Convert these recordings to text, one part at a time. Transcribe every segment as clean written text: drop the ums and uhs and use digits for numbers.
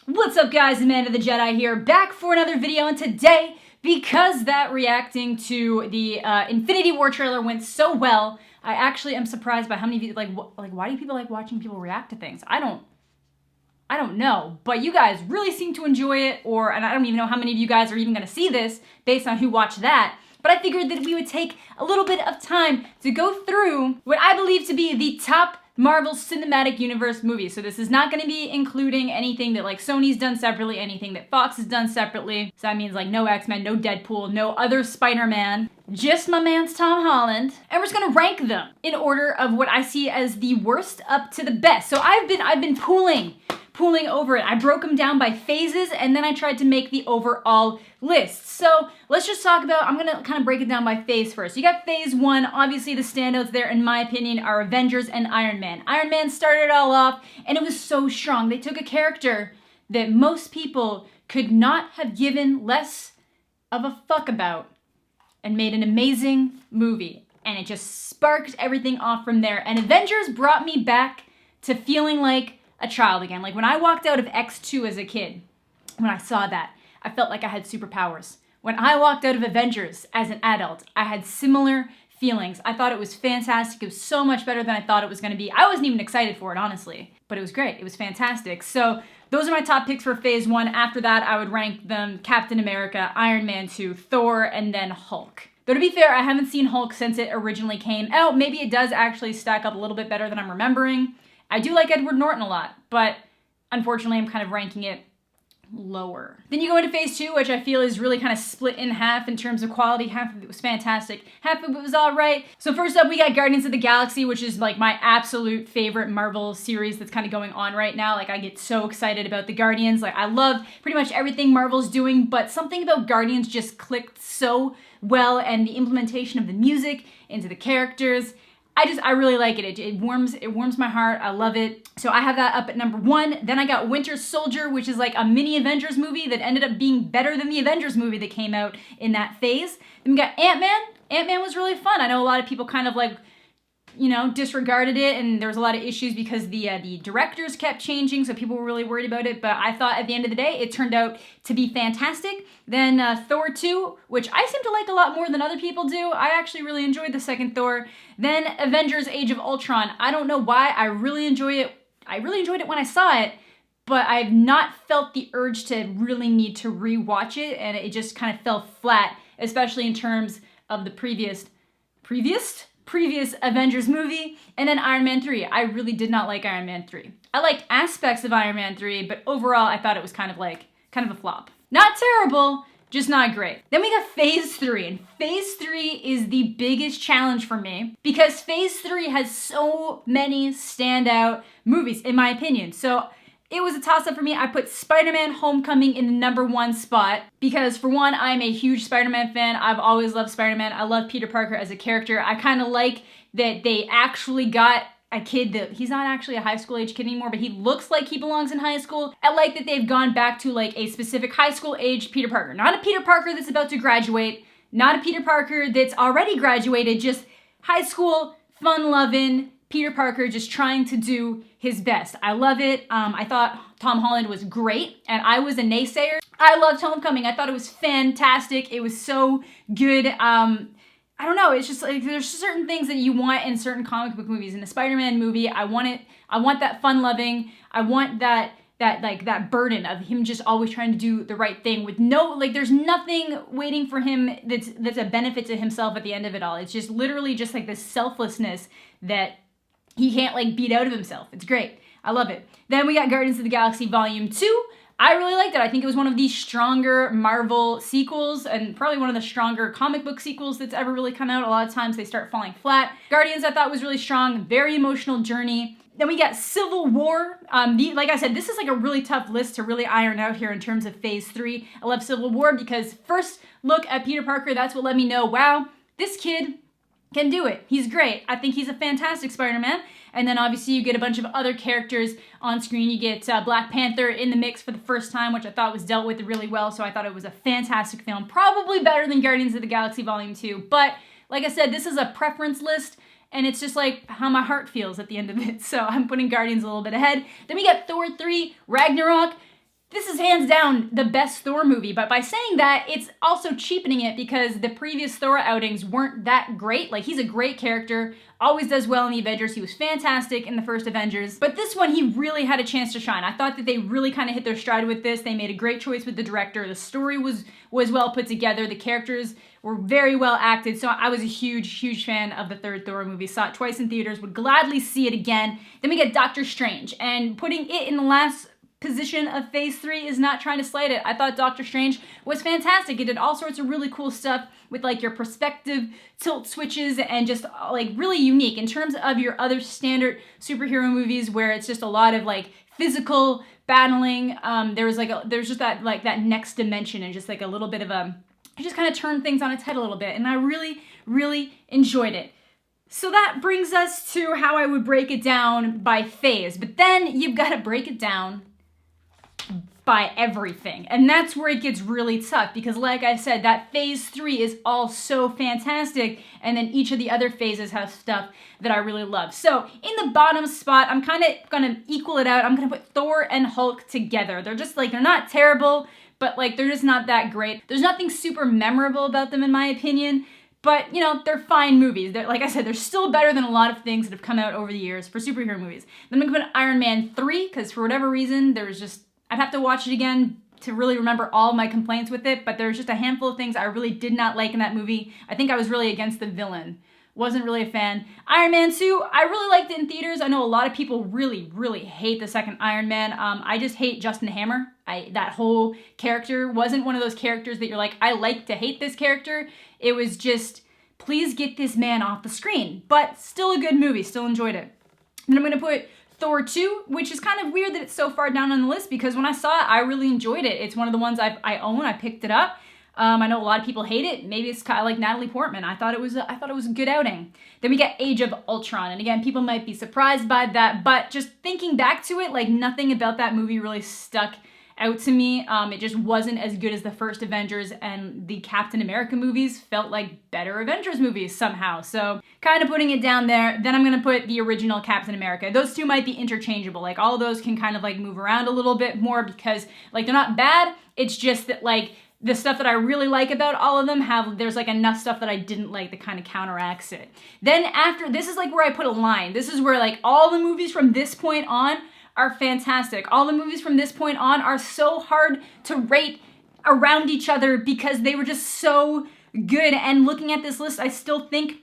What's up guys, Amanda the Jedi here, back for another video, and today, because that reacting to the Infinity War trailer went so well, I actually am surprised by how many of you, why do people like watching people react to things? I don't know, but you guys really seem to enjoy it, and I don't even know how many of you guys are even gonna see this based on who watched that, but I figured that we would take a little bit of time to go through what I believe to be the top Marvel Cinematic Universe movies. So this is not going to be including anything that like Sony's done separately, anything that Fox has done separately. So that means like no X-Men, no Deadpool, no other Spider-Man, just my man's Tom Holland. And we're just going to rank them in order of what I see as the worst up to the best. So I've been pooling over it. I broke them down by phases, and then I tried to make the overall list. So let's just talk about, I'm gonna kind of break it down by phase first. You got phase one. Obviously the standouts there, in my opinion, are Avengers and Iron Man. Iron Man started it all off, and it was so strong. They took a character that most people could not have given less of a fuck about and made an amazing movie. And it just sparked everything off from there. And Avengers brought me back to feeling like a child again. Like when I walked out of X2 as a kid, when I saw that, I felt like I had superpowers. When I walked out of Avengers as an adult, I had similar feelings. I thought it was fantastic. It was so much better than I thought it was going to be. I wasn't even excited for it, honestly, but it was great. It was fantastic. So those are my top picks for phase one. After that, I would rank them Captain America, Iron Man 2, Thor, and then Hulk. Though to be fair, I haven't seen Hulk since it originally came out. Maybe it does actually stack up a little bit better than I'm remembering. I do like Edward Norton a lot, but unfortunately I'm kind of ranking it lower. Then you go into phase two, which I feel is really kind of split in half in terms of quality. Half of it was fantastic, half of it was all right. So first up, we got Guardians of the Galaxy, which is like my absolute favorite Marvel series that's kind of going on right now. Like I get so excited about the Guardians. Like I love pretty much everything Marvel's doing, but something about Guardians just clicked so well, and the implementation of the music into the characters, I really like it. It warms my heart. I love it. So I have that up at number one. Then I got Winter Soldier, which is like a mini Avengers movie that ended up being better than the Avengers movie that came out in that phase. Then we got Ant-Man. Ant-Man was really fun. I know a lot of people kind of like, you know, disregarded it, and there was a lot of issues because the directors kept changing, so people were really worried about it, but I thought at the end of the day, it turned out to be fantastic. Then Thor 2, which I seem to like a lot more than other people do. I actually really enjoyed the second Thor. Then Avengers Age of Ultron. I don't know why, I really enjoyed it. I really enjoyed it when I saw it, but I've not felt the urge to really need to rewatch it, and it just kind of fell flat, especially in terms of the previous Avengers movie. And then Iron Man 3. I really did not like Iron Man 3. I liked aspects of Iron Man 3, but overall I thought it was kind of a flop. Not terrible, just not great. Then we got phase 3, and phase 3 is the biggest challenge for me because phase 3 has so many standout movies in my opinion. So it was a toss-up for me. I put Spider-Man Homecoming in the number one spot because, for one, I'm a huge Spider-Man fan. I've always loved Spider-Man. I love Peter Parker as a character. I kind of like that they actually got a kid that, he's not actually a high school age kid anymore, but he looks like he belongs in high school. I like that they've gone back to like a specific high school age Peter Parker. Not a Peter Parker that's about to graduate, not a Peter Parker that's already graduated, just high school, fun-loving Peter Parker just trying to do his best. I love it. I thought Tom Holland was great, and I was a naysayer. I loved Homecoming. I thought it was fantastic. It was so good. I don't know. It's just like there's certain things that you want in certain comic book movies. In a Spider-Man movie, I want that fun-loving. I want that burden of him just always trying to do the right thing with there's nothing waiting for him that's a benefit to himself at the end of it all. It's just literally just like this selflessness that he can't like beat out of himself. It's great. I love it. Then we got Guardians of the Galaxy Volume 2. I really liked it. I think it was one of the stronger Marvel sequels and probably one of the stronger comic book sequels that's ever really come out. A lot of times they start falling flat. Guardians I thought was really strong, very emotional journey. Then we got Civil War. Like I said, this is like a really tough list to really iron out here in terms of phase 3. I love Civil War because first look at Peter Parker, that's what let me know, wow, this kid can do it. He's great. I think he's a fantastic Spider-Man. And then obviously you get a bunch of other characters on screen. You get Black Panther in the mix for the first time, which I thought was dealt with really well. So I thought it was a fantastic film. Probably better than Guardians of the Galaxy Volume 2. But like I said, this is a preference list. And it's just like how my heart feels at the end of it. So I'm putting Guardians a little bit ahead. Then we got Thor 3, Ragnarok. This is hands down the best Thor movie, but by saying that, it's also cheapening it because the previous Thor outings weren't that great. Like, he's a great character, always does well in the Avengers. He was fantastic in the first Avengers, but this one, he really had a chance to shine. I thought that they really kind of hit their stride with this. They made a great choice with the director. The story was well put together. The characters were very well acted, so I was a huge fan of the third Thor movie. Saw it twice in theaters, would gladly see it again. Then we get Doctor Strange, and putting it in the last position of phase 3 is not trying to slight it. I thought Doctor Strange was fantastic. It did all sorts of really cool stuff with like your perspective tilt switches and just like really unique in terms of your other standard superhero movies where it's just a lot of like physical battling. There's just that next dimension and just like a little bit of it just kind of turned things on its head a little bit, and I really enjoyed it. So that brings us to how I would break it down by phase, but then you've got to break it down by everything. And that's where it gets really tough because like I said, that phase 3 is all so fantastic, and then each of the other phases have stuff that I really love. So in the bottom spot, I'm kind of gonna equal it out. I'm gonna put Thor and Hulk together. They're just like, they're not terrible, but like they're just not that great. There's nothing super memorable about them in my opinion, but you know, they're fine movies. They're, like I said, they're still better than a lot of things that have come out over the years for superhero movies. Then I'm gonna put Iron Man 3 because for whatever reason, I'd have to watch it again to really remember all my complaints with it, but there's just a handful of things I really did not like in that movie. I think I was really against the villain. Wasn't really a fan. Iron Man 2, I really liked it in theaters. I know a lot of people really hate the second Iron Man. I just hate Justin Hammer. That whole character wasn't one of those characters that you're like, I like to hate this character. It was just, please get this man off the screen. But still a good movie, still enjoyed it. Then I'm gonna put Thor 2, which is kind of weird that it's so far down on the list because when I saw it, I really enjoyed it. It's one of the ones I own. I picked it up. I know a lot of people hate it. Maybe it's kind of like Natalie Portman. I thought it was a good outing. Then we get Age of Ultron, and again, people might be surprised by that, but just thinking back to it, like nothing about that movie really stuck out to me. It just wasn't as good as the first Avengers, and the Captain America movies felt like better Avengers movies somehow. So kind of putting it down there. Then I'm gonna put the original Captain America. Those two might be interchangeable. Like all of those can kind of like move around a little bit more because like they're not bad. It's just that like the stuff that I really like about all of them there's like enough stuff that I didn't like that kind of counteracts it. Then after, this is like where I put a line. This is where like all the movies from this point on are fantastic. All the movies from this point on are so hard to rate around each other because they were just so good. And looking at this list, I still think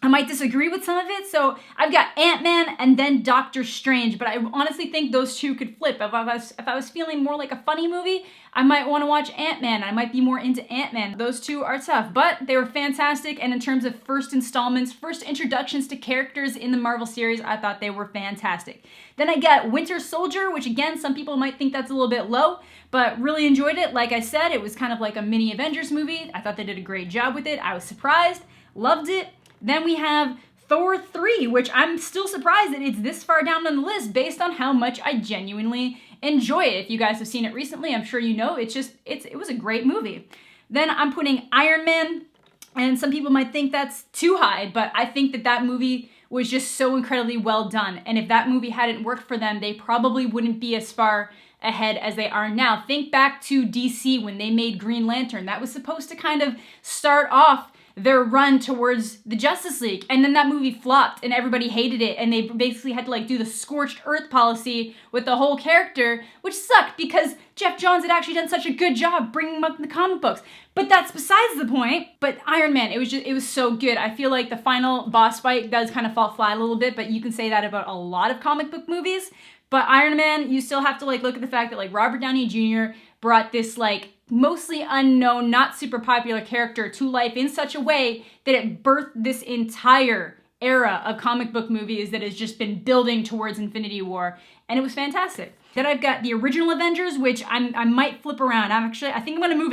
I might disagree with some of it. So I've got Ant-Man and then Doctor Strange, but I honestly think those two could flip. If I was feeling more like a funny movie, I might want to watch Ant-Man. I might be more into Ant-Man. Those two are tough, but they were fantastic. And in terms of first installments, first introductions to characters in the Marvel series, I thought they were fantastic. Then I got Winter Soldier, which again, some people might think that's a little bit low, but really enjoyed it. Like I said, it was kind of like a mini Avengers movie. I thought they did a great job with it. I was surprised, loved it. Then we have Thor 3, which I'm still surprised that it's this far down on the list based on how much I genuinely enjoy it. If you guys have seen it recently, I'm sure you know, it was a great movie. Then I'm putting Iron Man, and some people might think that's too high, but I think that movie was just so incredibly well done. And if that movie hadn't worked for them, they probably wouldn't be as far ahead as they are now. Think back to DC when they made Green Lantern. That was supposed to kind of start off their run towards the Justice League. And then that movie flopped and everybody hated it. And they basically had to like do the scorched earth policy with the whole character, which sucked because Jeff Johns had actually done such a good job bringing him up in the comic books. But that's besides the point. But Iron Man, it was so good. I feel like the final boss fight does kind of fall flat a little bit, but you can say that about a lot of comic book movies. But Iron Man, you still have to like look at the fact that like Robert Downey Jr. brought this like mostly unknown, not super popular character to life in such a way that it birthed this entire era of comic book movies that has just been building towards Infinity War, and it was fantastic. Then I've got the original Avengers, which I might flip around. I think I'm gonna move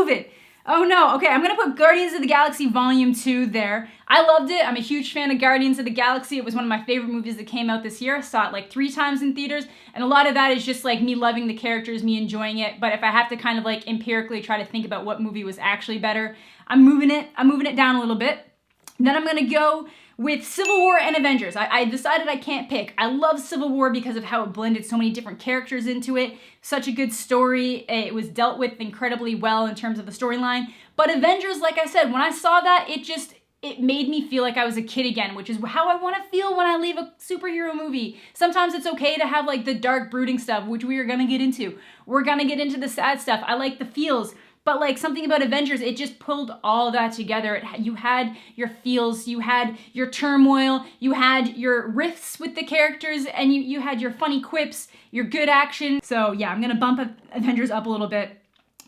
it. Oh no, okay, I'm gonna put Guardians of the Galaxy Volume 2 there. I loved it. I'm a huge fan of Guardians of the Galaxy. It was one of my favorite movies that came out this year. I saw it like 3 times in theaters, and a lot of that is just like me loving the characters, me enjoying it. But if I have to kind of like empirically try to think about what movie was actually better, I'm moving it down a little bit. Then I'm gonna go with Civil War and Avengers. I decided I can't pick. I love Civil War because of how it blended so many different characters into it. Such a good story. It was dealt with incredibly well in terms of the storyline. But Avengers, like I said, when I saw that, it made me feel like I was a kid again, which is how I want to feel when I leave a superhero movie. Sometimes it's okay to have like the dark brooding stuff, which we are going to get into. We're going to get into the sad stuff. I like the feels. But like something about Avengers, it just pulled all that together. You had your feels, you had your turmoil, you had your riffs with the characters, and you had your funny quips, your good action. So yeah, I'm gonna bump Avengers up a little bit.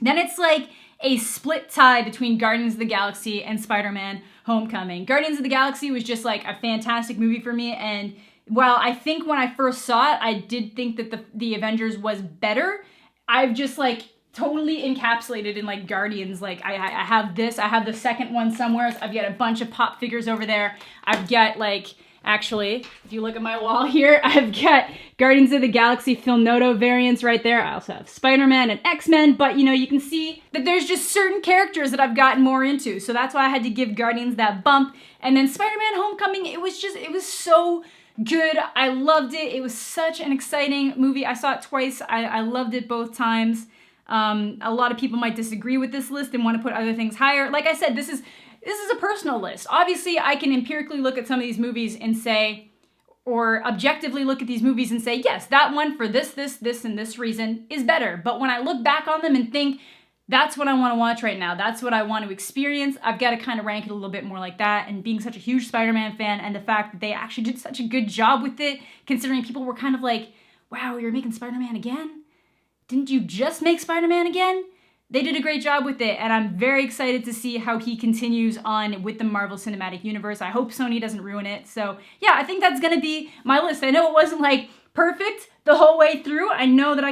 Then it's like a split tie between Guardians of the Galaxy and Spider-Man Homecoming. Guardians of the Galaxy was just like a fantastic movie for me, and while I think when I first saw it, I did think that the Avengers was better, I've just like totally encapsulated in like Guardians. Like I have this, I have the second one somewhere. I've got a bunch of pop figures over there. I've got like, actually, if you look at my wall here, I've got Guardians of the Galaxy Phil Noto variants right there. I also have Spider-Man and X-Men, but you know, you can see that there's just certain characters that I've gotten more into. So that's why I had to give Guardians that bump. And then Spider-Man Homecoming, it was so good. I loved it. It was such an exciting movie. I saw it twice. I loved it both times. A lot of people might disagree with this list and want to put other things higher. Like I said, this is a personal list. Obviously, I can empirically look at some of these movies and say, or objectively look at these movies and say, yes, that one for this, and this reason is better. But when I look back on them and think, that's what I want to watch right now, that's what I want to experience, I've got to kind of rank it a little bit more like that. And being such a huge Spider-Man fan and the fact that they actually did such a good job with it, considering people were kind of like, wow, you're making Spider-Man again? Didn't you just make Spider-Man again? They did a great job with it, and I'm very excited to see how he continues on with the Marvel Cinematic Universe. I hope Sony doesn't ruin it. So yeah, I think that's gonna be my list. I know it wasn't like perfect the whole way through. I know that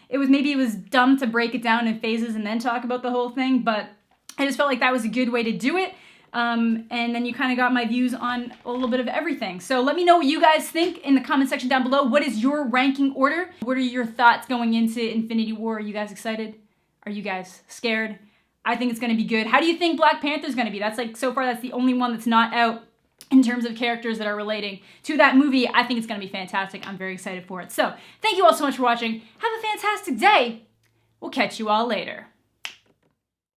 maybe it was dumb to break it down in phases and then talk about the whole thing, but I just felt like that was a good way to do it. And then you kind of got my views on a little bit of everything. So let me know what you guys think in the comment section down below. What is your ranking order? What are your thoughts going into Infinity War? Are you guys excited? Are you guys scared? I think it's going to be good. How do you think Black Panther's going to be? That's like, so far, that's the only one that's not out in terms of characters that are relating to that movie. I think it's going to be fantastic. I'm very excited for it. So thank you all so much for watching. Have a fantastic day. We'll catch you all later.